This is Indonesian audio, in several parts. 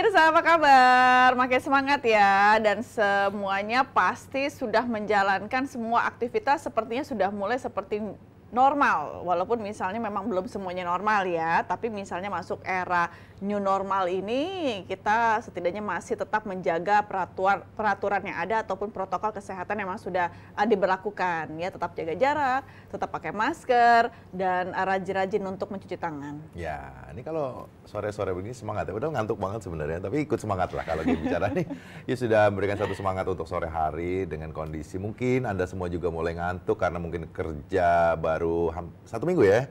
pemirsa, apa kabar? Makin semangat ya, dan semuanya pasti sudah menjalankan semua aktivitas sepertinya sudah mulai seperti normal. Walaupun misalnya memang belum semuanya normal ya, tapi misalnya masuk era new normal ini kita setidaknya masih tetap menjaga peraturan yang ada ataupun protokol kesehatan yang memang sudah diberlakukan ya, tetap jaga jarak, tetap pakai masker dan rajin-rajin untuk mencuci tangan. Ya, ini kalau sore-sore begini semangat ya, udah ngantuk banget sebenarnya, tapi ikut semangat lah kalau kita bicara nih. Ya sudah memberikan satu semangat untuk sore hari dengan kondisi mungkin Anda semua juga mulai ngantuk karena mungkin kerja baru 1 minggu ya.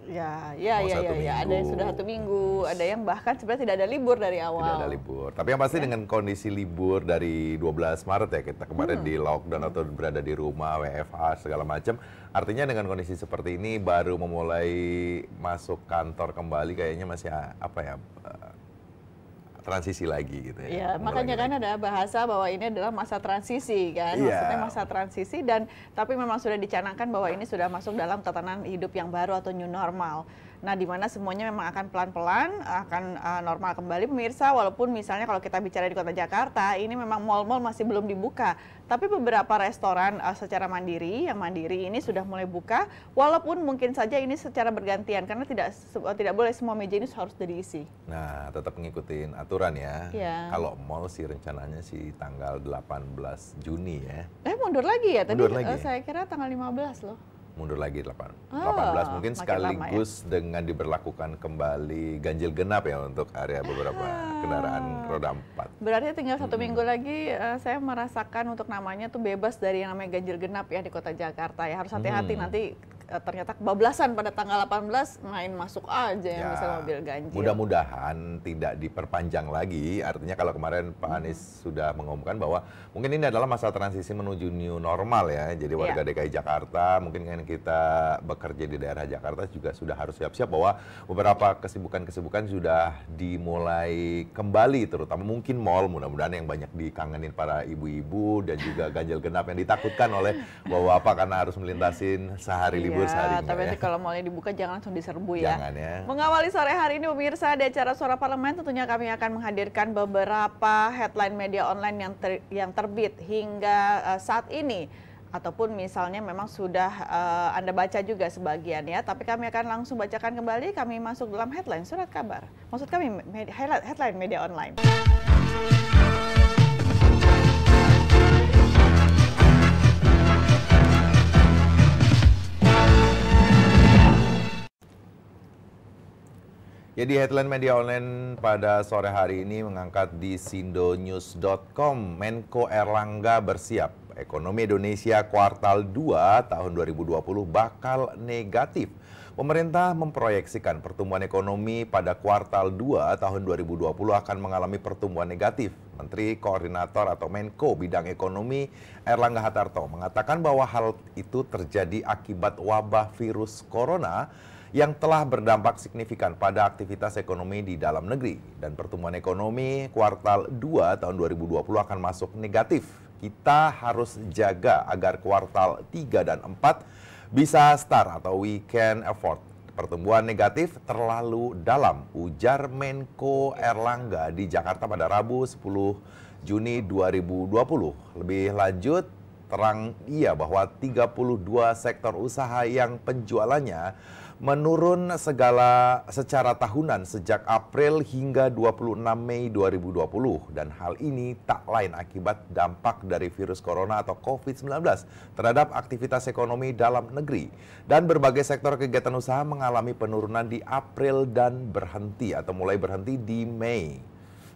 Ya. Ada yang sudah 1 minggu, ada yang bahkan sebenarnya tidak ada libur dari awal. Tidak ada libur. Tapi yang pasti dengan kondisi libur dari 12 Maret ya, kita kemarin di lockdown atau berada di rumah, WFH segala macam. Artinya dengan kondisi seperti ini baru memulai masuk kantor kembali kayaknya masih transisi lagi gitu ya. Ya, makanya kan ada bahasa bahwa ini adalah masa transisi kan, maksudnya masa transisi tapi memang sudah dicanangkan bahwa ini sudah masuk dalam tatanan hidup yang baru atau new normal. Nah, di mana semuanya memang akan pelan-pelan akan normal kembali pemirsa, walaupun misalnya kalau kita bicara di Kota Jakarta, ini memang mal-mal masih belum dibuka. Tapi beberapa restoran secara mandiri, yang mandiri ini sudah mulai buka, walaupun mungkin saja ini secara bergantian karena tidak boleh semua meja ini harus diisi. Nah, tetap ngikutin aturan ya. Ya. Kalau mall sih rencananya sih tanggal 18 Juni ya. Mundur lagi ya? Tadi lagi. Saya kira tanggal 15 loh. Mundur lagi 18 mungkin lama, sekaligus ya? Dengan diberlakukan kembali ganjil genap ya untuk area beberapa kendaraan roda 4. Berarti tinggal 1 minggu lagi saya merasakan untuk namanya tuh bebas dari yang namanya ganjil genap ya di Kota Jakarta ya. Harus hati-hati nanti ternyata kebablasan pada tanggal 18 main masuk aja yang bisa mobil ganjil. Mudah-mudahan tidak diperpanjang lagi. Artinya kalau kemarin Pak Anies sudah mengumumkan bahwa mungkin ini adalah masa transisi menuju new normal ya. Jadi warga DKI Jakarta mungkin kan kita bekerja di daerah Jakarta juga sudah harus siap-siap bahwa beberapa kesibukan-kesibukan sudah dimulai kembali, terutama mungkin mall, mudah-mudahan yang banyak dikangenin para ibu-ibu dan juga ganjil genap yang ditakutkan oleh bapak-bapak karena harus melintasin sehari libur sehari enggak. Tapi nanti kalau mallnya dibuka jangan langsung diserbu ya. Jangan ya. Mengawali sore hari ini pemirsa di acara Suara Parlemen, tentunya kami akan menghadirkan beberapa headline media online yang terbit hingga saat ini. Ataupun misalnya memang sudah Anda baca juga sebagian ya, tapi kami akan langsung bacakan kembali, kami masuk dalam headline surat kabar. Maksud kami headline media online. Jadi headline media online pada sore hari ini mengangkat di sindonews.com, Menko Erlangga bersiap. Ekonomi Indonesia kuartal 2 tahun 2020 bakal negatif. Pemerintah memproyeksikan pertumbuhan ekonomi pada kuartal 2 tahun 2020 akan mengalami pertumbuhan negatif. Menteri Koordinator atau Menko Bidang Ekonomi Erlangga Hartarto mengatakan bahwa hal itu terjadi akibat wabah virus corona yang telah berdampak signifikan pada aktivitas ekonomi di dalam negeri. Dan pertumbuhan ekonomi kuartal 2 tahun 2020 akan masuk negatif. Kita harus jaga agar kuartal 3 dan 4 bisa start atau we can afford. Pertumbuhan negatif terlalu dalam, ujar Menko Erlangga di Jakarta pada Rabu 10 Juni 2020. Lebih lanjut, terang ia bahwa 32 sektor usaha yang penjualannya menurun secara tahunan sejak April hingga 26 Mei 2020 dan hal ini tak lain akibat dampak dari virus corona atau COVID-19 terhadap aktivitas ekonomi dalam negeri, dan berbagai sektor kegiatan usaha mengalami penurunan di April dan mulai berhenti di Mei.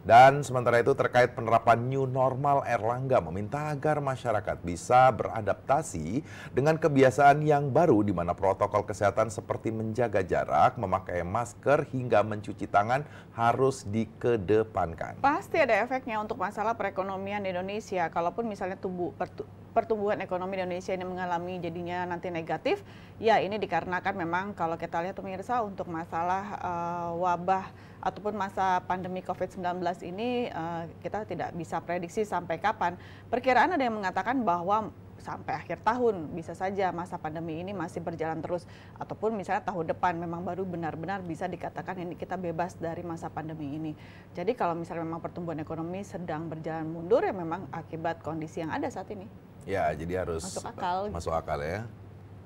Dan sementara itu terkait penerapan new normal, Erlangga meminta agar masyarakat bisa beradaptasi dengan kebiasaan yang baru di mana protokol kesehatan seperti menjaga jarak, memakai masker hingga mencuci tangan harus dikedepankan. Pasti ada efeknya untuk masalah perekonomian Indonesia. Kalaupun misalnya pertumbuhan ekonomi Indonesia ini mengalami jadinya nanti negatif, ya ini dikarenakan memang kalau kita lihat pemirsa untuk masalah wabah ataupun masa pandemi COVID-19 ini kita tidak bisa prediksi sampai kapan. Perkiraan ada yang mengatakan bahwa sampai akhir tahun bisa saja masa pandemi ini masih berjalan terus, ataupun misalnya tahun depan memang baru benar-benar bisa dikatakan ini kita bebas dari masa pandemi ini. Jadi kalau misalnya memang pertumbuhan ekonomi sedang berjalan mundur ya memang akibat kondisi yang ada saat ini. Ya, jadi harus masuk akal ya.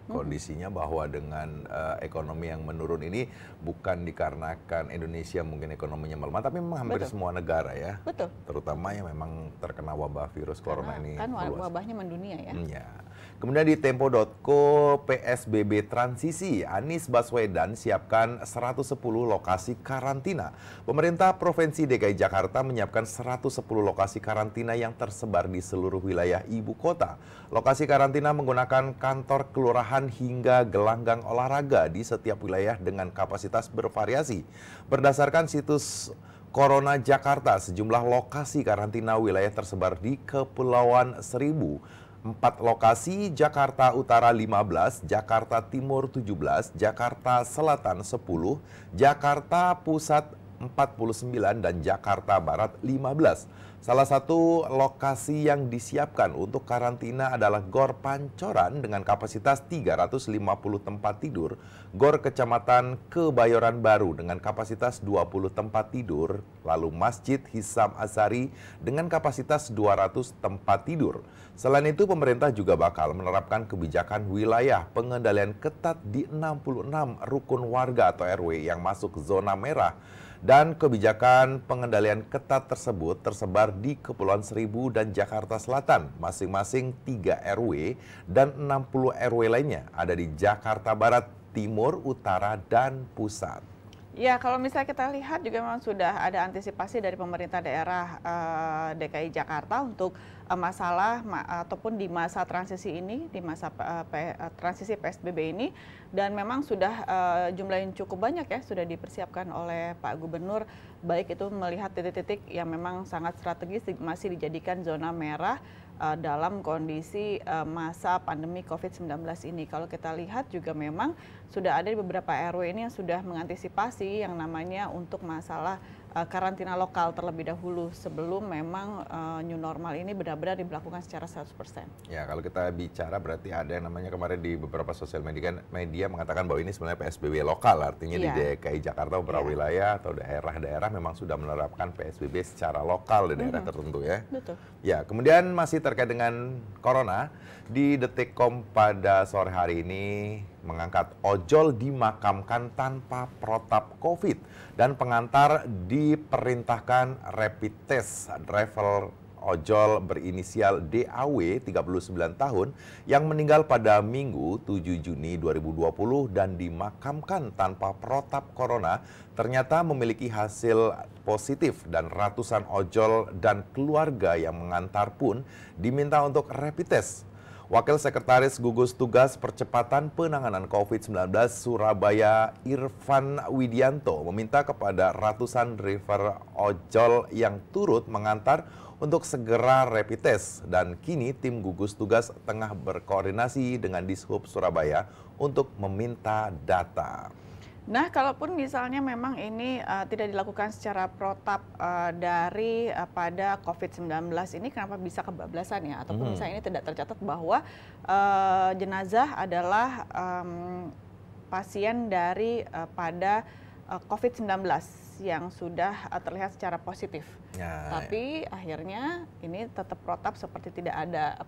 Kondisinya bahwa dengan ekonomi yang menurun ini bukan dikarenakan Indonesia mungkin ekonominya melemah, tapi memang hampir semua negara ya. Betul. Terutama yang memang terkena wabah virus corona ini. Kan wabahnya mendunia ya. Ya. Kemudian di tempo.co, PSBB transisi, Anies Baswedan siapkan 110 lokasi karantina. Pemerintah Provinsi DKI Jakarta menyiapkan 110 lokasi karantina yang tersebar di seluruh wilayah ibu kota. Lokasi karantina menggunakan kantor kelurahan hingga gelanggang olahraga di setiap wilayah dengan kapasitas bervariasi. Berdasarkan situs Corona Jakarta, sejumlah lokasi karantina wilayah tersebar di Kepulauan Seribu. 4 lokasi, Jakarta Utara 15, Jakarta Timur 17, Jakarta Selatan 10, Jakarta Pusat 49, dan Jakarta Barat 15. Salah satu lokasi yang disiapkan untuk karantina adalah Gor Pancoran dengan kapasitas 350 tempat tidur, Gor Kecamatan Kebayoran Baru dengan kapasitas 20 tempat tidur, lalu Masjid Hisam Azhari dengan kapasitas 200 tempat tidur. Selain itu, pemerintah juga bakal menerapkan kebijakan wilayah pengendalian ketat di 66 rukun warga atau RW yang masuk zona merah. Dan kebijakan pengendalian ketat tersebut tersebar di Kepulauan Seribu dan Jakarta Selatan. Masing-masing 3 RW dan 60 RW lainnya ada di Jakarta Barat, Timur, Utara, dan Pusat. Ya, kalau misalnya kita lihat juga memang sudah ada antisipasi dari pemerintah daerah DKI Jakarta untuk masalah ataupun di masa transisi ini, di masa transisi PSBB ini, dan memang sudah jumlah yang cukup banyak ya sudah dipersiapkan oleh Pak Gubernur, baik itu melihat titik-titik yang memang sangat strategis masih dijadikan zona merah dalam kondisi masa pandemi COVID-19 ini. Kalau kita lihat juga memang sudah ada di beberapa RW ini yang sudah mengantisipasi yang namanya untuk masalah karantina lokal terlebih dahulu sebelum memang new normal ini benar-benar diberlakukan secara 100%. Ya, kalau kita bicara berarti ada yang namanya kemarin di beberapa sosial media mengatakan bahwa ini sebenarnya PSBB lokal, artinya di DKI Jakarta beberapa wilayah atau daerah-daerah memang sudah menerapkan PSBB secara lokal di daerah tertentu ya. Betul. Ya, kemudian masih terkait dengan corona, di Detikcom pada sore hari ini mengangkat ojol dimakamkan tanpa protap COVID dan pengantar diperintahkan rapid test. Driver ojol berinisial DAW 39 tahun yang meninggal pada Minggu 7 Juni 2020 dan dimakamkan tanpa protap corona ternyata memiliki hasil positif dan ratusan ojol dan keluarga yang mengantar pun diminta untuk rapid test. Wakil Sekretaris Gugus Tugas Percepatan Penanganan COVID-19 Surabaya Irfan Widianto meminta kepada ratusan driver ojol yang turut mengantar untuk segera rapid test, dan kini tim gugus tugas tengah berkoordinasi dengan Dishub Surabaya untuk meminta data. Nah, kalaupun misalnya memang ini tidak dilakukan secara protap dari pada COVID-19 ini, kenapa bisa kebablasan ya? Ataupun misalnya ini tidak tercatat bahwa jenazah adalah pasien dari pada COVID-19 yang sudah terlihat secara positif. Tapi akhirnya ini tetap protap seperti tidak ada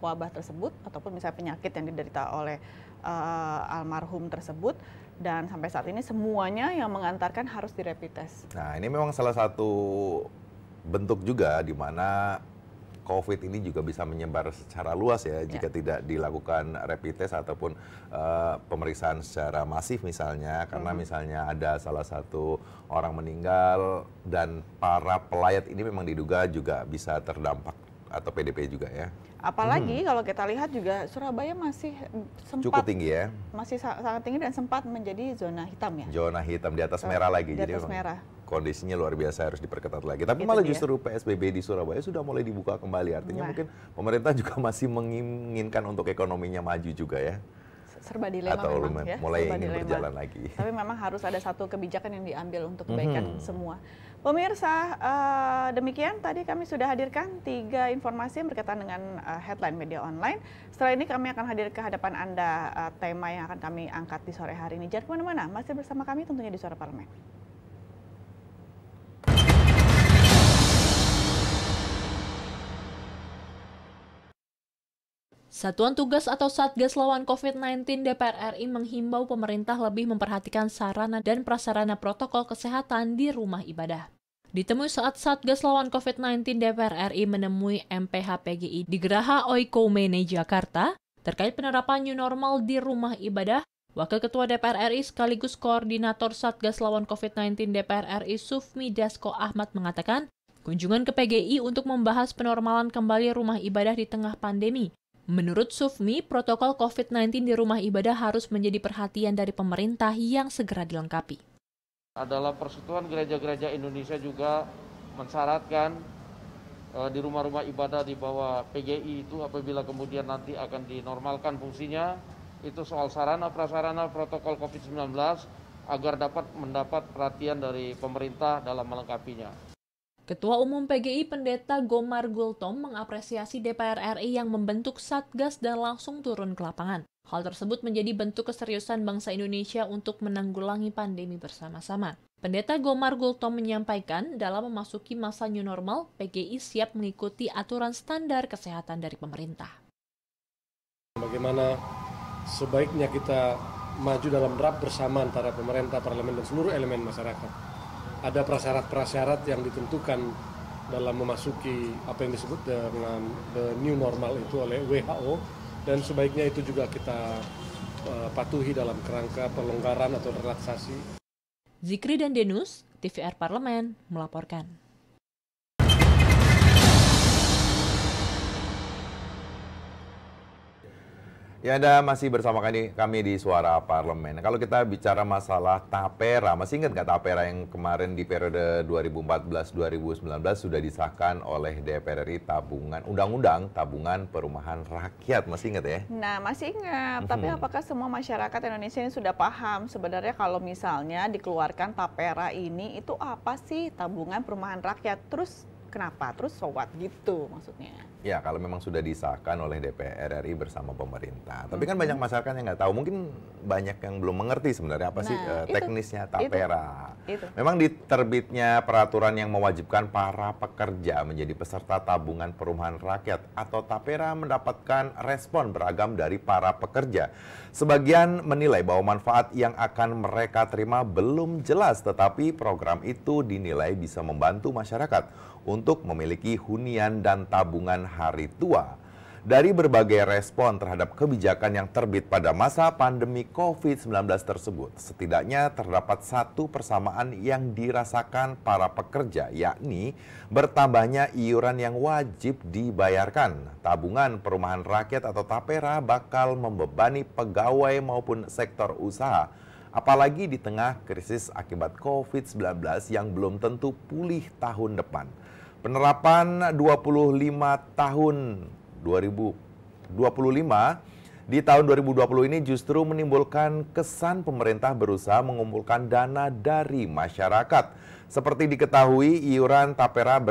wabah tersebut ataupun misalnya penyakit yang diderita oleh almarhum tersebut, dan sampai saat ini semuanya yang mengantarkan harus di rapid test. Nah, ini memang salah satu bentuk juga di mana COVID ini juga bisa menyebar secara luas ya jika tidak dilakukan rapid test ataupun pemeriksaan secara masif misalnya, karena misalnya ada salah satu orang meninggal dan para pelayat ini memang diduga juga bisa terdampak atau PDP juga ya. Apalagi kalau kita lihat juga Surabaya masih sempat cukup tinggi ya. Masih sangat tinggi dan sempat menjadi zona hitam ya. Zona hitam di atas merah lagi. Di atas merah. Kondisinya luar biasa, harus diperketat lagi. Tapi malah justru PSBB di Surabaya sudah mulai dibuka kembali. Artinya mungkin pemerintah juga masih menginginkan untuk ekonominya maju juga ya. serba dilema atau memang ya, mulai serba ingin dilema. berjalan lagi. Tapi memang harus ada satu kebijakan yang diambil untuk kebaikan semua. Pemirsa, demikian tadi kami sudah hadirkan 3 informasi yang berkaitan dengan headline media online. Setelah ini kami akan hadir ke hadapan Anda tema yang akan kami angkat di sore hari ini. Jangan kemana-mana, masih bersama kami tentunya di Suara Parlemen. Satuan Tugas atau Satgas lawan COVID-19 DPR RI menghimbau pemerintah lebih memperhatikan sarana dan prasarana protokol kesehatan di rumah ibadah. Ditemui saat Satgas lawan COVID-19 DPR RI menemui MPH-PGI di Geraha Oikomene, Jakarta, terkait penerapan new normal di rumah ibadah, Wakil Ketua DPR RI sekaligus Koordinator Satgas lawan COVID-19 DPR RI Sufmi Dasko Ahmad mengatakan, kunjungan ke PGI untuk membahas penormalan kembali rumah ibadah di tengah pandemi. Menurut Sufmi, protokol COVID-19 di rumah ibadah harus menjadi perhatian dari pemerintah yang segera dilengkapi. Adalah Persatuan Gereja-Gereja Indonesia juga mensyaratkan di rumah-rumah ibadah di bawah PGI itu apabila kemudian nanti akan dinormalkan fungsinya, itu soal sarana prasarana protokol COVID-19 agar dapat mendapat perhatian dari pemerintah dalam melengkapinya. Ketua Umum PGI Pendeta Gomar Gultom mengapresiasi DPR RI yang membentuk Satgas dan langsung turun ke lapangan. Hal tersebut menjadi bentuk keseriusan bangsa Indonesia untuk menanggulangi pandemi bersama-sama. Pendeta Gomar Gultom menyampaikan dalam memasuki masa new normal, PGI siap mengikuti aturan standar kesehatan dari pemerintah. Bagaimana sebaiknya kita maju dalam draft bersama antara pemerintah, parlemen, dan seluruh elemen masyarakat. Ada prasyarat-prasyarat yang ditentukan dalam memasuki apa yang disebut dengan the new normal itu oleh WHO, dan sebaiknya itu juga kita patuhi dalam kerangka pelonggaran atau relaksasi. Zikri dan Denus, TVR Parlemen, melaporkan. Ya, Anda masih bersama kami di Suara Parlemen. Kalau kita bicara masalah tapera, masih ingat nggak tapera yang kemarin di periode 2014-2019 sudah disahkan oleh DPR RI Undang-Undang Tabungan Perumahan Rakyat, masih ingat ya? Nah, masih ingat. Tapi apakah semua masyarakat Indonesia ini sudah paham sebenarnya kalau misalnya dikeluarkan tapera ini itu apa sih tabungan perumahan rakyat? Terus kenapa? Terus so what gitu maksudnya? Ya, kalau memang sudah disahkan oleh DPR RI bersama pemerintah. Tapi kan banyak masyarakat yang nggak tahu, mungkin banyak yang belum mengerti sebenarnya apa sih teknisnya tapera. Itu. Memang diterbitnya peraturan yang mewajibkan para pekerja menjadi peserta tabungan perumahan rakyat atau tapera mendapatkan respon beragam dari para pekerja. Sebagian menilai bahwa manfaat yang akan mereka terima belum jelas, tetapi program itu dinilai bisa membantu masyarakat untuk memiliki hunian dan tabungan hari tua. Dari berbagai respon terhadap kebijakan yang terbit pada masa pandemi COVID-19 tersebut, setidaknya terdapat satu persamaan yang dirasakan para pekerja, yakni bertambahnya iuran yang wajib dibayarkan. Tabungan perumahan rakyat atau tapera bakal membebani pegawai maupun sektor usaha, apalagi di tengah krisis akibat COVID-19 yang belum tentu pulih tahun depan. Penerapan 25 tahun 2025 di tahun 2020 ini justru menimbulkan kesan pemerintah berusaha mengumpulkan dana dari masyarakat. Seperti diketahui, iuran tapera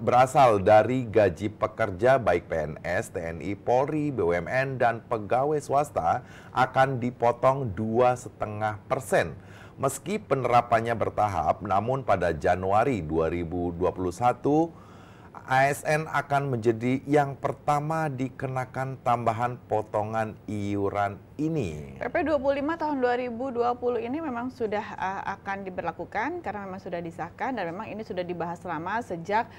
berasal dari gaji pekerja baik PNS, TNI, Polri, BUMN, dan pegawai swasta akan dipotong 2,5%. Meski penerapannya bertahap, namun pada Januari 2021, ASN akan menjadi yang pertama dikenakan tambahan potongan iuran ini. PP 25 tahun 2020 ini memang sudah akan diberlakukan karena memang sudah disahkan dan memang ini sudah dibahas lama sejak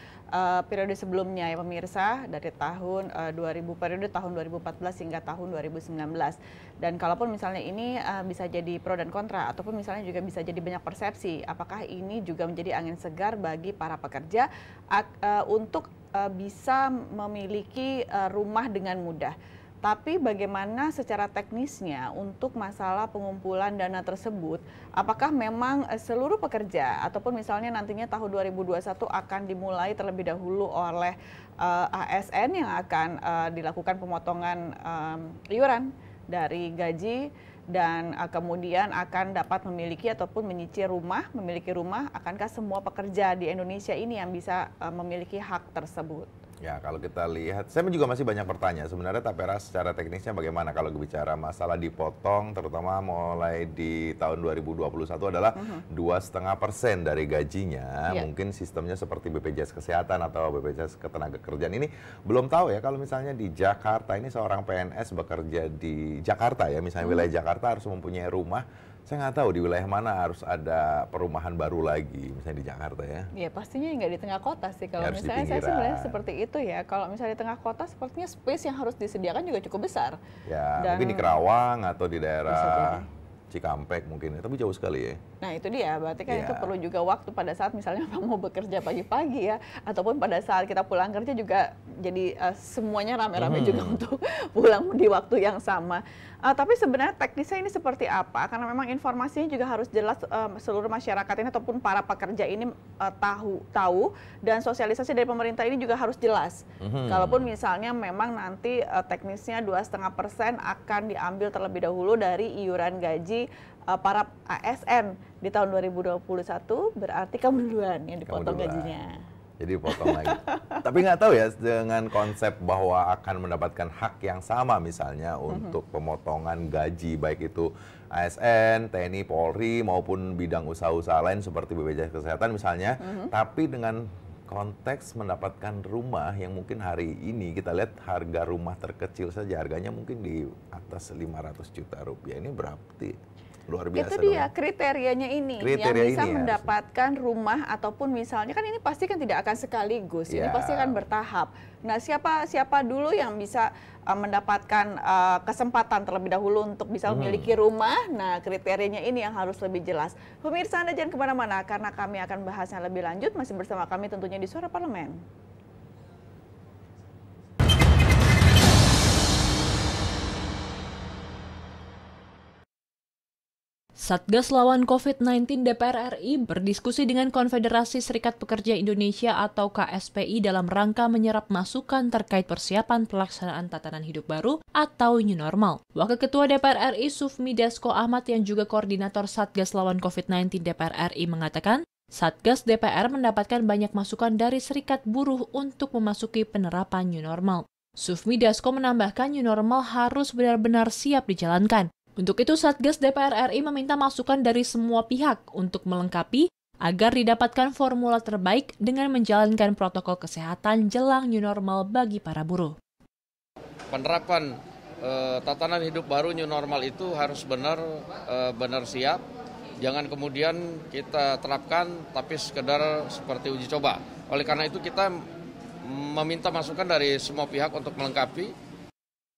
periode sebelumnya ya pemirsa, dari tahun 2014 hingga tahun 2019. Dan kalaupun misalnya ini bisa jadi pro dan kontra ataupun misalnya juga bisa jadi banyak persepsi, apakah ini juga menjadi angin segar bagi para pekerja untuk bisa memiliki rumah dengan mudah. Tapi bagaimana secara teknisnya untuk masalah pengumpulan dana tersebut, apakah memang seluruh pekerja ataupun misalnya nantinya tahun 2021 akan dimulai terlebih dahulu oleh ASN yang akan dilakukan pemotongan iuran dari gaji dan kemudian akan dapat memiliki ataupun memiliki rumah. Akankah semua pekerja di Indonesia ini yang bisa memiliki hak tersebut? Ya, kalau kita lihat, saya juga masih banyak bertanya. Sebenarnya tapera secara teknisnya bagaimana kalau bicara masalah dipotong, terutama mulai di tahun 2021 adalah 2,5% dari gajinya. Mungkin sistemnya seperti BPJS Kesehatan atau BPJS Ketenagakerjaan ini belum tahu ya. Kalau misalnya di Jakarta ini seorang PNS bekerja di Jakarta ya, misalnya wilayah Jakarta harus mempunyai rumah. Saya nggak tahu di wilayah mana harus ada perumahan baru lagi, misalnya di Jakarta ya. Ya pastinya nggak di tengah kota sih. Kalau Ya, misalnya saya sih melihat seperti itu ya. Kalau misalnya di tengah kota, sepertinya space yang harus disediakan juga cukup besar. Ya, Dan mungkin di Kerawang atau di daerah Cikampek mungkin, tapi jauh sekali ya. Nah itu dia, berarti kan itu perlu juga waktu pada saat misalnya mau bekerja pagi-pagi ya, ataupun pada saat kita pulang kerja juga jadi semuanya rame-rame juga untuk pulang di waktu yang sama. Tapi sebenarnya teknisnya ini seperti apa? Karena memang informasinya juga harus jelas, seluruh masyarakat ini ataupun para pekerja ini tahu dan sosialisasi dari pemerintah ini juga harus jelas. Kalaupun misalnya memang nanti teknisnya 2,5% akan diambil terlebih dahulu dari iuran gaji para ASN di tahun 2021, berarti kamu duluan yang dipotong gajinya. Jadi potong lagi. Tapi nggak tahu ya, dengan konsep bahwa akan mendapatkan hak yang sama misalnya untuk pemotongan gaji, baik itu ASN, TNI, Polri, maupun bidang usaha-usaha lain seperti BPJS Kesehatan misalnya, tapi dengan konteks mendapatkan rumah yang mungkin hari ini kita lihat harga rumah terkecil saja harganya mungkin di atas 500 juta rupiah. Ini berarti luar biasa. Itu dia kriterianya ini yang bisa mendapatkan rumah, ataupun misalnya kan ini pasti kan tidak akan sekaligus, ini pasti akan bertahap. Nah, siapa dulu yang bisa mendapatkan kesempatan terlebih dahulu untuk bisa memiliki rumah? Nah, kriterianya ini yang harus lebih jelas. Pemirsa, Anda jangan kemana-mana karena kami akan bahasnya lebih lanjut, masih bersama kami tentunya di Suara Parlemen. Satgas lawan COVID-19 DPR RI berdiskusi dengan Konfederasi Serikat Pekerja Indonesia atau KSPI dalam rangka menyerap masukan terkait persiapan pelaksanaan tatanan hidup baru atau new normal. Wakil Ketua DPR RI Sufmi Dasko Ahmad yang juga koordinator Satgas lawan COVID-19 DPR RI mengatakan, Satgas DPR mendapatkan banyak masukan dari serikat buruh untuk memasuki penerapan new normal. Sufmi Dasko menambahkan new normal harus benar-benar siap dijalankan. Untuk itu, Satgas DPR RI meminta masukan dari semua pihak untuk melengkapi agar didapatkan formula terbaik dengan menjalankan protokol kesehatan jelang new normal bagi para buruh. Penerapan tatanan hidup baru new normal itu harus benar siap. Jangan kemudian kita terapkan tapi sekedar seperti uji coba. Oleh karena itu kita meminta masukan dari semua pihak untuk melengkapi.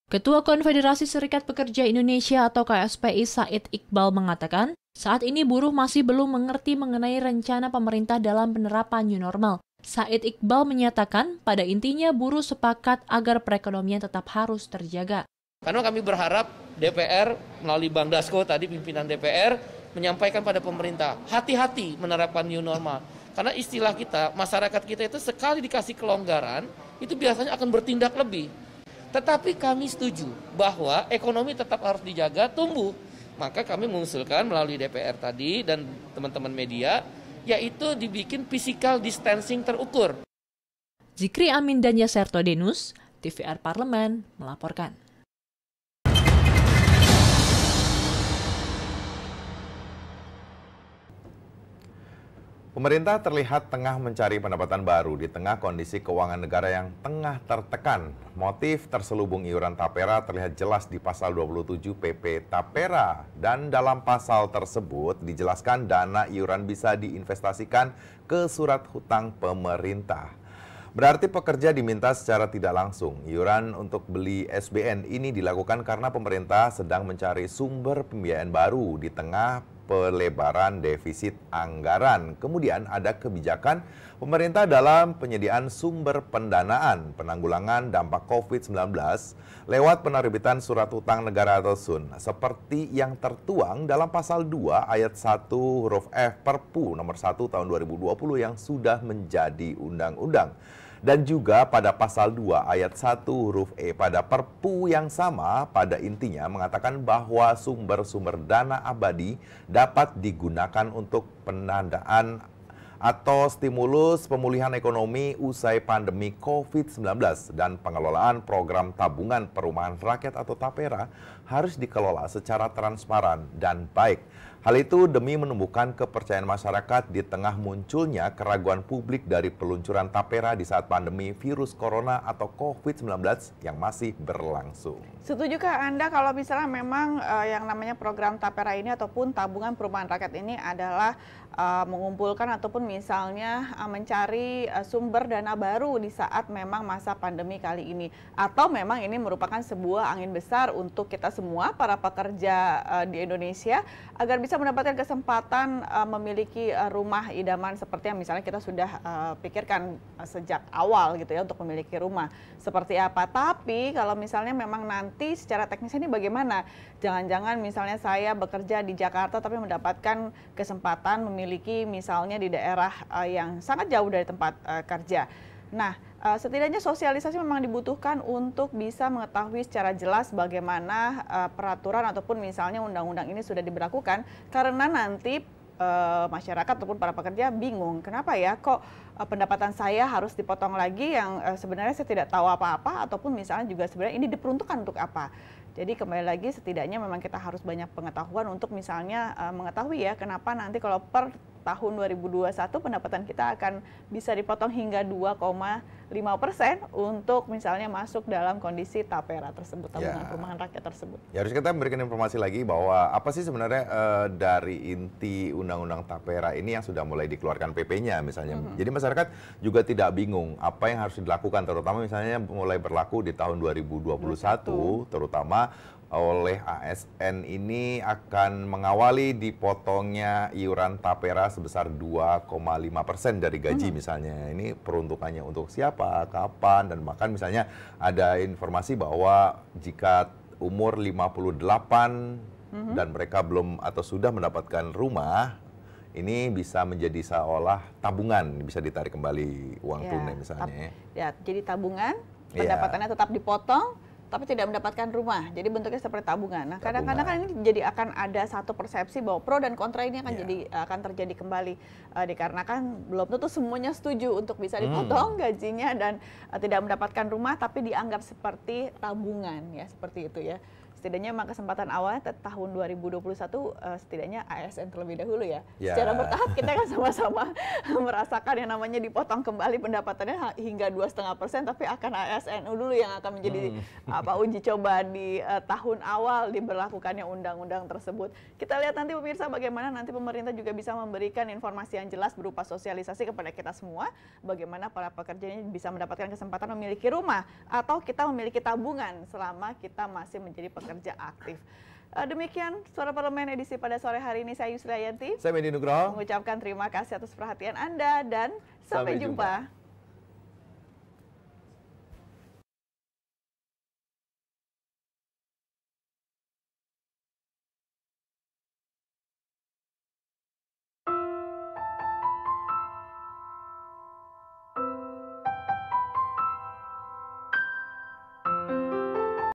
Ketua Konfederasi Serikat Pekerja Indonesia atau KSPI Said Iqbal mengatakan, saat ini buruh masih belum mengerti mengenai rencana pemerintah dalam penerapan new normal. Said Iqbal menyatakan, pada intinya buruh sepakat agar perekonomian tetap harus terjaga. Karena kami berharap DPR melalui Bang Dasko tadi pimpinan DPR menyampaikan pada pemerintah, hati-hati menerapkan new normal. Karena istilah kita, masyarakat kita itu sekali dikasih kelonggaran, itu biasanya akan bertindak lebih. Tetapi kami setuju bahwa ekonomi tetap harus dijaga, tumbuh. Maka kami mengusulkan melalui DPR tadi dan teman-teman media, yaitu dibikin physical distancing terukur. Zikri Amin dan Yaserto Denus, TVR Parlemen, melaporkan. Pemerintah terlihat tengah mencari pendapatan baru di tengah kondisi keuangan negara yang tengah tertekan. Motif terselubung iuran tapera terlihat jelas di pasal 27 PP Tapera. Dan dalam pasal tersebut dijelaskan dana iuran bisa diinvestasikan ke surat hutang pemerintah. Berarti pekerja diminta secara tidak langsung. Iuran untuk beli SBN ini dilakukan karena pemerintah sedang mencari sumber pembiayaan baru di tengah pelebaran defisit anggaran. Kemudian ada kebijakan pemerintah dalam penyediaan sumber pendanaan penanggulangan dampak COVID-19 lewat penerbitan surat hutang negara atau SUN, seperti yang tertuang dalam pasal 2 ayat 1 huruf F Perpu nomor 1 tahun 2020 yang sudah menjadi undang-undang. Dan juga pada pasal 2 ayat 1 huruf E pada Perpu yang sama pada intinya mengatakan bahwa sumber-sumber dana abadi dapat digunakan untuk pendanaan atau stimulus pemulihan ekonomi usai pandemi COVID-19 dan pengelolaan program tabungan perumahan rakyat atau TAPERA harus dikelola secara transparan dan baik. Hal itu demi menumbuhkan kepercayaan masyarakat di tengah munculnya keraguan publik dari peluncuran TAPERA di saat pandemi virus corona atau COVID-19 yang masih berlangsung. Setujukah Anda kalau misalnya memang yang namanya program TAPERA ini ataupun tabungan perumahan rakyat ini adalah mengumpulkan ataupun misalnya mencari sumber dana baru di saat memang masa pandemi kali ini, atau memang ini merupakan sebuah angin besar untuk kita semua para pekerja di Indonesia agar bisa mendapatkan kesempatan memiliki rumah idaman seperti yang misalnya kita sudah pikirkan sejak awal gitu ya untuk memiliki rumah seperti apa. Tapi kalau misalnya memang nanti secara teknis ini bagaimana? Jangan-jangan misalnya saya bekerja di Jakarta tapi mendapatkan kesempatan memiliki misalnya di daerah yang sangat jauh dari tempat kerja. Nah, setidaknya sosialisasi memang dibutuhkan untuk bisa mengetahui secara jelas bagaimana peraturan ataupun misalnya undang-undang ini sudah diberlakukan, karena nanti masyarakat ataupun para pekerja bingung, kenapa ya kok pendapatan saya harus dipotong lagi yang sebenarnya saya tidak tahu apa-apa, ataupun misalnya juga sebenarnya ini diperuntukkan untuk apa. Jadi kembali lagi setidaknya memang kita harus banyak pengetahuan untuk misalnya mengetahui ya kenapa nanti kalau per tahun 2021 pendapatan kita akan bisa dipotong hingga 2,5% untuk misalnya masuk dalam kondisi TAPERA tersebut, tabungan perumahan rakyat tersebut. Ya, harus kita memberikan informasi lagi bahwa apa sih sebenarnya dari inti undang-undang TAPERA ini yang sudah mulai dikeluarkan PP-nya misalnya. Jadi masyarakat juga tidak bingung apa yang harus dilakukan, terutama misalnya mulai berlaku di tahun 2021 terutama oleh ASN ini akan mengawali dipotongnya iuran TAPERA sebesar 2,5% dari gaji misalnya. Ini peruntukannya untuk siapa, kapan, dan bahkan misalnya ada informasi bahwa jika umur 58 dan mereka belum atau sudah mendapatkan rumah, ini bisa menjadi seolah tabungan, bisa ditarik kembali uang tunai misalnya. Ya, jadi tabungan, pendapatannya tetap dipotong, tapi tidak mendapatkan rumah. Jadi bentuknya seperti tabungan. Nah, kadang-kadang kan ini jadi akan ada satu persepsi bahwa pro dan kontra ini akan terjadi kembali dikarenakan belum tentu semuanya setuju untuk bisa dipotong gajinya dan tidak mendapatkan rumah, tapi dianggap seperti tabungan ya, seperti itu ya. Setidaknya memang kesempatan awalnya tahun 2021 setidaknya ASN terlebih dahulu ya. Secara bertahap kita kan sama-sama merasakan yang namanya dipotong kembali pendapatannya hingga 2,5%, tapi akan ASN dulu yang akan menjadi uji coba di tahun awal diberlakukannya undang-undang tersebut. Kita lihat nanti pemirsa bagaimana nanti pemerintah juga bisa memberikan informasi yang jelas berupa sosialisasi kepada kita semua, bagaimana para pekerja ini bisa mendapatkan kesempatan memiliki rumah atau kita memiliki tabungan selama kita masih menjadi pekerja aktif. Demikian Suara Parlemen edisi pada sore hari ini. Saya Yusri Ayanti. Saya Medi Nugroho. Mengucapkan terima kasih atas perhatian Anda dan sampai jumpa.